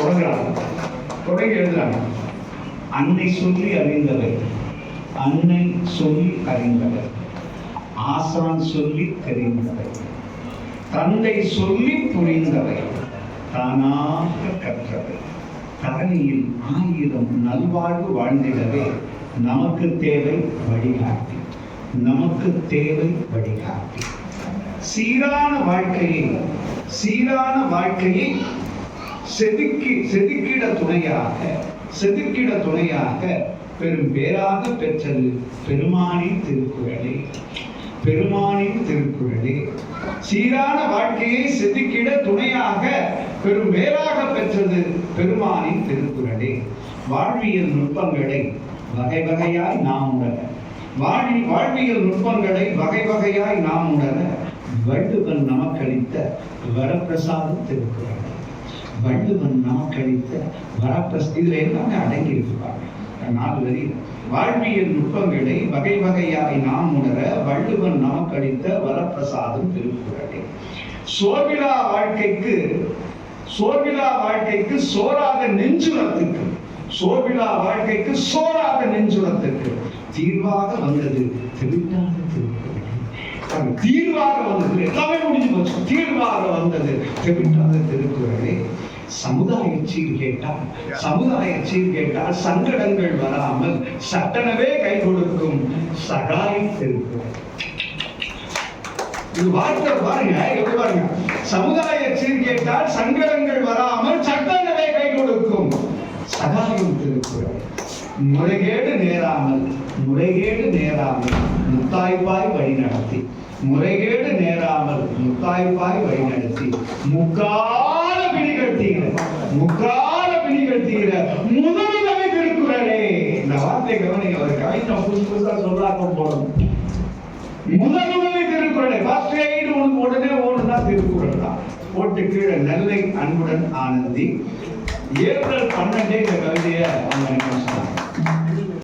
தொடங்கி எழுதுறாங்க. அன்னை சொல்லி அறிந்தவர், அன்னை சொல்லி அறிந்தவர், ஆசான் சொல்லி தெரிந்தவர், தந்தை சொல்லி புரிந்தவை, தானாக கற்றவை, தரணியில் 1000 நல்வாழ்வு வாழ்ந்திடவே நமக்கு தேவை வழிகாட்டி, நமக்கு தேவை வழிகாட்டி. சீரான வாழ்க்கையை செதுக்கிட துணையாக பெரும் பேராக பெற்றது பெருமானின் திருக்குறளே. சீரான வாழ்க்கையை செதுக்கிட துணையாக பெரும் பேராக பெற்றது பெருமானின் திருக்குறளே. வாழ்வியல் நுட்பங்களை வகை வகையாய் நாம் உணர, வாழ்வியல் நுட்பங்களை வகை வகையாய் நாம் உணர வள்ளுவன் நமக்களித்த வரப்பிரசாதம் திருக்குறள். வள்ளுவன் நமக்களித்த இதுல எல்லாமே அடங்கி இருப்பாங்க. 4 வரி. வாழ்வியல் நுட்பங்களை வகை வகையாய் நாம் உணர வள்ளுவன் நமக்களித்த வரப்பிரசாதம் திருக்குறளே. சோர்விலா வாழ்க்கைக்கு சோராத நெஞ்சுரத்துக்கு தீர்வாக வந்தது தெவிட்டாத திருக்குறளே. தீர்வாக வந்தது, எல்லாமே முடிஞ்சு போச்சு. தீர்வாக வந்தது தெவிட்டாத திருக்குறளே. சமுதாய சீர்கேட்டால் சங்கடங்கள் வராமல் சட்டனவே கை கொடுக்கும் சகாய திருக்குறள். இது வார்த்தை பாருங்க, எப்படி பாருங்க. சமுதாய சீர்கேட்டால் சங்கடங்கள் வராமல் சட்டனவே கை கொடுக்கும் சகாயம் திருக்குறள். முறைகேடு நேராமல் முத்தாய்ப்பாய் வழிநடத்தி, முக்கால பிடிகட்டுகிற முதலுதவி திருக்குறளே. இந்த வார்த்தை கவனிங்க. அவர் கவிதை புதுசா சொல்லாக்கம் போடணும். முதலுதவி திருக்குறளே. ஃபர்ஸ்ட் எய்டு உடனே ஓடுனா திருக்குறள் தான். போட்டு கீழே நெல்லை அன்புடன் ஆனந்தி. ஏப்ரல் 12 இந்த கவிதையை அவங்க